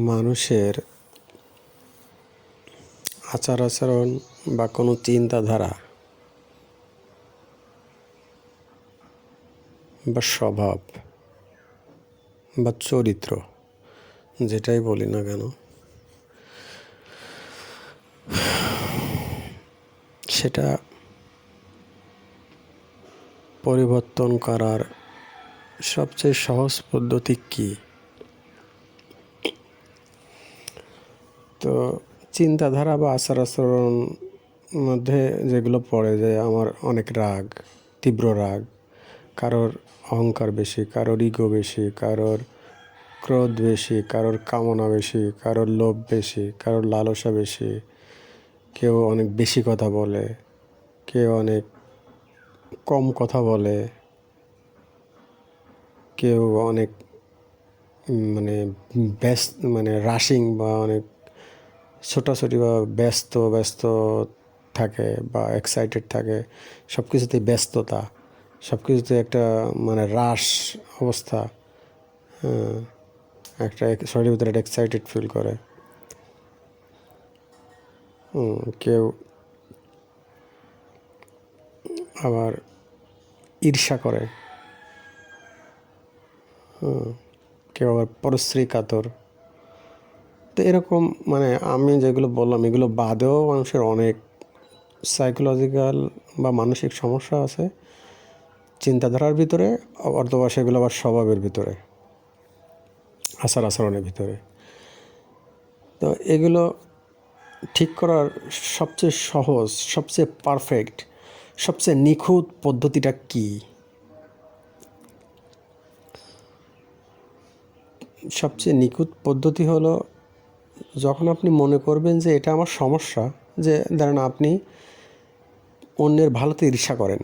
মানুষের আচার আচরণ বা কোনো চিন্তাধারা বা স্বভাব বা চরিত্র যেটাই বলি না কেন, সেটা পরিবর্তন করার সবচেয়ে সহজ পদ্ধতি কী? তো চিন্তাধারা বা আচার আচরণ মধ্যে যেগুলো পড়ে, যে আমার অনেক রাগ, তীব্র রাগ, কারোর অহংকার বেশি, কারোর ইগো বেশি, কারোর ক্রোধ বেশি, কারোর কামনা বেশি, কারোর লোভ বেশি, কারোর লালসা বেশি, কেউ অনেক বেশি কথা বলে, কেউ অনেক কম কথা বলে, কেউ অনেক রাশিং বা অনেক ছোটাছুটি বা ব্যস্ত থাকে বা এক্সাইটেড থাকে, সব কিছুতেই ব্যস্ততা, সব কিছুতে একটা রাশ অবস্থা, একটা শরীরের ভিতরে একটা এক্সাইটেড ফিল করে। কেউ আবার ঈর্ষা করে, কেউ আবার পরশ্রী কাতর। তো এরকম আমি যেগুলো বললাম, এগুলো বাদেও মানুষের অনেক সাইকোলজিক্যাল বা মানসিক সমস্যা আছে চিন্তাধারার ভিতরে, অথবা সেগুলো আবার স্বভাবের ভিতরে, আচার আচরণের ভিতরে। তো এগুলো ঠিক করার সবচেয়ে সহজ, সবচেয়ে পারফেক্ট, সবচেয়ে নিখুঁত পদ্ধতিটা কী? সবচেয়ে নিখুঁত পদ্ধতি হলো, যখন আপনি মনে করবেন যে এটা আমার সমস্যা, যে ধরেন আপনি অন্যের ভালোতে ঈর্ষা করেন,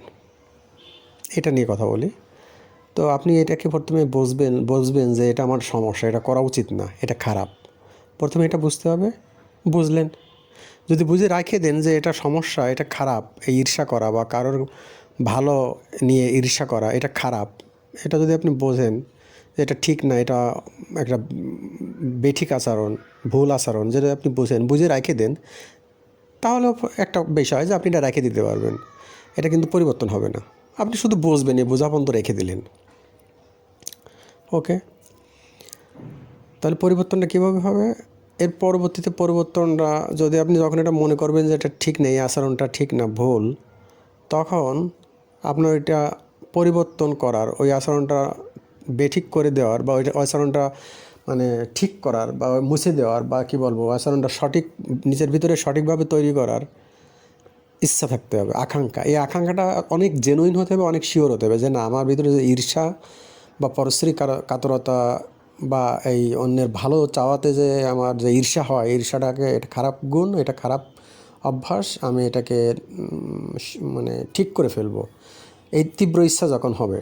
এটা নিয়ে কথা বলি। তো আপনি এটাকে প্রথমে বুঝবেন যে এটা আমার সমস্যা, এটা করা উচিত না, এটা খারাপ। প্রথমে এটা বুঝতে হবে, বুঝলেন। যদি বুঝে রাখে দেন যে এটা সমস্যা, এটা খারাপ, এই ঈর্ষা করা বা কারোর ভালো নিয়ে ঈর্ষা করা এটা খারাপ, এটা যদি আপনি বোঝেন যে এটা ঠিক না, এটা একটা বেঠিক আচরণ, ভুল আচরণ, যেটা আপনি বুঝে রাখে দেন, তাহলে একটা বিষয় যে আপনি এটা রেখে দিতে পারবেন। এটা কিন্তু পরিবর্তন হবে না, আপনি শুধু বুঝবেন, এই বোঝা পর্যন্ত রেখে দিলেন। ওকে, তাহলে পরিবর্তনটা কীভাবে হবে? এর পরিবর্তনটা যদি আপনি যখন এটা মনে করবেন যে এটা ঠিক নেই, আচরণটা ঠিক না, ভুল, তখন আপনার এটা পরিবর্তন করার, ওই আচরণটা বেঠিক করে দেওয়ার বা ওই আচরণটা ঠিক করার বা মুছে দেওয়ার বা কী বলবো, আচরণটা সঠিক নিজের ভিতরে সঠিকভাবে তৈরি করার ইচ্ছা থাকতে হবে, আকাঙ্ক্ষা। এই আকাঙ্ক্ষাটা অনেক জেনুইন হতে হবে, অনেক শিওর হতে হবে যে না, আমার ভিতরে যে ঈর্ষা বা পরশ্রী কাতরতা বা এই অন্যের ভালো চাওয়াতে যে আমার যে ঈর্ষা হয়, ঈর্ষাটাকে, এটা খারাপ গুণ, এটা খারাপ অভ্যাস, আমি এটাকে ঠিক করে ফেলবো। এই তীব্র ইচ্ছা যখন হবে,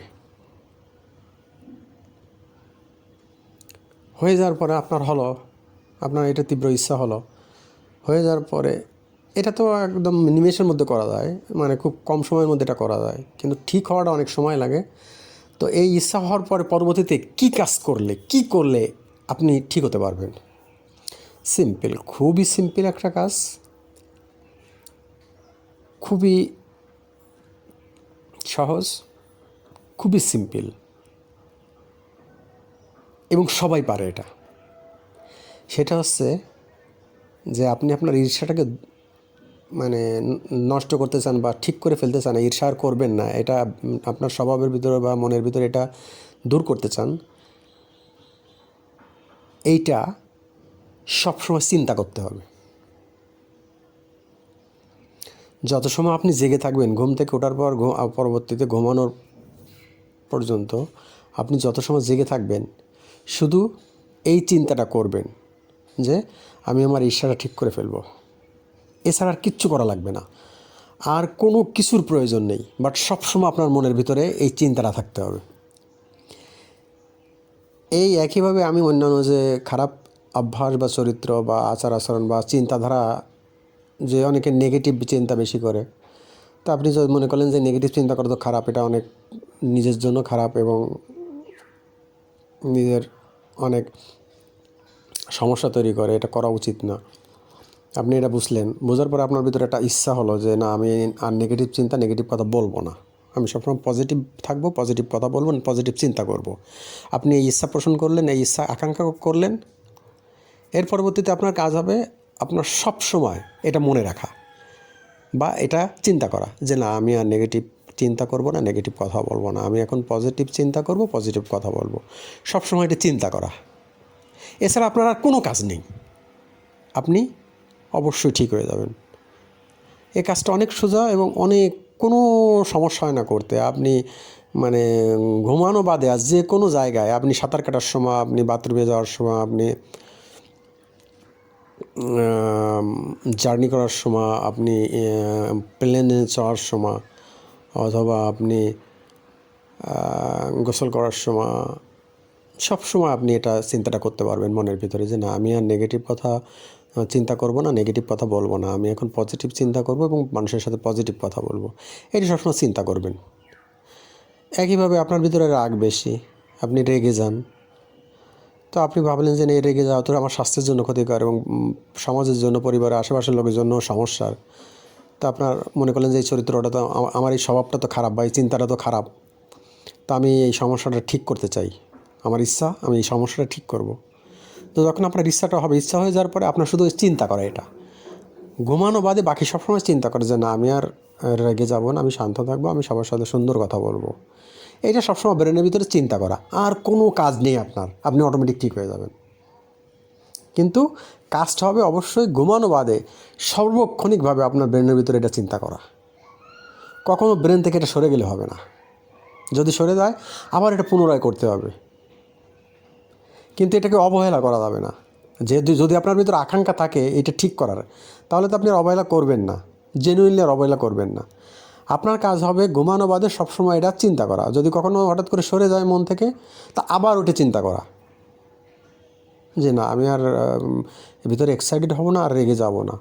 হয়ে যাওয়ার পরে আপনার এটা তীব্র ইচ্ছা হয়ে যাওয়ার পরে, এটা তো একদম নিমেষের মধ্যে করা যায়, খুব কম সময়ের মধ্যে এটা করা যায়, কিন্তু ঠিক হওয়াটা অনেক সময় লাগে। তো এই ইচ্ছা হওয়ার পরে পরবর্তীতে কী করলে আপনি ঠিক হতে পারবেন? সিম্পল, খুবই সিম্পল একটা কাজ, খুবই সহজ, খুবই সিম্পল, এবং সবাই পারে এটা। সেটা হচ্ছে যে আপনি আপনার ঈর্ষাটাকে নষ্ট করতে চান বা ঠিক করে ফেলতে চান, ঈর্ষা আর করবেন না, এটা আপনার স্বভাবের ভিতরে বা মনের ভিতরে এটা দূর করতে চান। এইটা সবসময় চিন্তা করতে হবে। যত সময় আপনি জেগে থাকবেন, ঘুম থেকে ওঠার পর পরবর্তীতে ঘুমানোর পর্যন্ত আপনি যত সময় জেগে থাকবেন, শুধু এই চিন্তাটা করবেন যে আমি আমার ঈর্ষাটা ঠিক করে ফেলবো। এছাড়া আর কিচ্ছু করা লাগবে না, আর কোনো কিছুর প্রয়োজন নেই। বাট সবসময় আপনার মনের ভিতরে এই চিন্তাটা থাকতে হবে। এই একইভাবে আমি অন্যান্য যে খারাপ অভ্যাস বা চরিত্র বা আচার আচরণ বা চিন্তাধারা, যে অনেকে নেগেটিভ চিন্তা বেশি করে, তো আপনি যদি মনে করলেন যে নেগেটিভ চিন্তা করা তো খারাপ, এটা অনেক নিজের জন্য খারাপ এবং নিজের অনেক সমস্যা তৈরি করে, এটা করা উচিত না। আপনি এটা বুঝলেন, বোঝার পরে আপনার ভিতরে একটা ইচ্ছা হলো যে না, আমি আর নেগেটিভ চিন্তা, নেগেটিভ কথা বলবো না, আমি সবসময় পজিটিভ থাকবো, পজিটিভ কথা বলবো, পজিটিভ চিন্তা করব। আপনি এই ইচ্ছা পোষণ করলেন, এই ইচ্ছা আকাঙ্ক্ষা করলেন। এর পরবর্তীতে আপনার কাজ হবে আপনার সব সময় এটা মনে রাখা বা এটা চিন্তা করা যে না, আমি আর নেগেটিভ চিন্তা করব না, নেগেটিভ কথা বলবো না, আমি এখন পজিটিভ চিন্তা করব, পজিটিভ কথা বলবো। সব সময় এটা চিন্তা করা, এছাড়া আপনার আর কোনো কাজ নেই। আপনি অবশ্যই ঠিক হয়ে যাবেন। এই কাজটা অনেক সোজা এবং অনেক কোনো সমস্যা হয় না করতে। আপনি মানে ঘুমানো বাদে আর যে কোনো জায়গায়, আপনি সাঁতার কাটার সময়, আপনি বাথরুমে যাওয়ার সময়, আপনি জার্নি করার সময়, আপনি প্লেনে চড়ার সময়, অথবা আপনি গোসল করার সময়, সব সময় আপনি এটা চিন্তাটা করতে পারবেন মনের ভিতরে যে না, আমি আর নেগেটিভ কথা চিন্তা করব না, নেগেটিভ কথা বলবো না, আমি এখন পজিটিভ চিন্তা করব এবং মানুষের সাথে পজিটিভ কথা বলবো। এটি সবসময় চিন্তা করবেন। একইভাবে আপনার ভিতরে রাগ বেশি, আপনি রেগে যান, তো আপনি ভাবলেন যে এই রেগে যাওয়া তো আমার স্বাস্থ্যের জন্য ক্ষতিকর এবং সমাজের জন্য, পরিবারের আশেপাশের লোকের জন্য সমস্যার। তো আপনার মনে করলেন যে এই চরিত্রটা তো, আমার এই স্বভাবটা তো খারাপ বা এই চিন্তাটা তো খারাপ, তো আমি এই সমস্যাটা ঠিক করতে চাই, আমার ইচ্ছা আমি এই সমস্যাটা ঠিক করব। তো যখন আপনার ইচ্ছাটা হবে, ইচ্ছা হয়ে যাওয়ার পরে আপনার শুধু চিন্তা করা, এটা ঘুমানো বাদে বাকি সবসময় চিন্তা করে যে না, আমি আর রেগে যাব না, আমি শান্ত থাকবো, আমি সবার সাথে সুন্দর কথা বলবো। এইটা সবসময় ব্রেনের ভিতরে চিন্তা করা, আর কোনো কাজ নেই আপনার, আপনি অটোমেটিক ঠিক হয়ে যাবেন। কিন্তু কাজটা হবে অবশ্যই ঘুমানো বাদে সার্বক্ষণিকভাবে আপনার ব্রেনের ভিতরে এটা চিন্তা করা। কখনো ব্রেন থেকে এটা সরে গেলে হবে না, যদি সরে যায় আবার এটা পুনরায় করতে হবে। কিন্তু এটাকে অবহেলা করা যাবে না। যেহেতু যদি আপনার ভিতরে আকাঙ্ক্ষা থাকে এটা ঠিক করার, তাহলে তো আপনি আর অবহেলা করবেন না, জেনুইনলি আর অবহেলা করবেন না। আপনার কাজ হবে ঘুমানো বাদে সবসময় এটা চিন্তা করা। যদি কখনো হঠাৎ করে সরে যায় মন থেকে, তা আবার ওটা চিন্তা করা যে না, আমি আর ভিতরে এক্সাইটেড হব না, আর রেগে যাব না,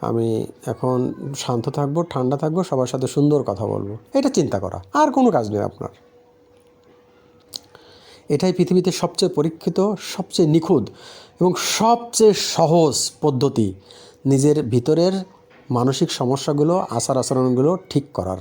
আমি এখন শান্ত থাকবো, ঠান্ডা থাকবো, সবার সাথে সুন্দর কথা বলবো। এটা চিন্তা করা, আর কোনো কাজ নেই আপনার। এটাই পৃথিবীতে সবচেয়ে পরীক্ষিত, সবচেয়ে নিখুঁত এবং সবচেয়ে সহজ পদ্ধতি নিজের ভিতরের মানসিক সমস্যাগুলো, আচার আচরণগুলো ঠিক করার।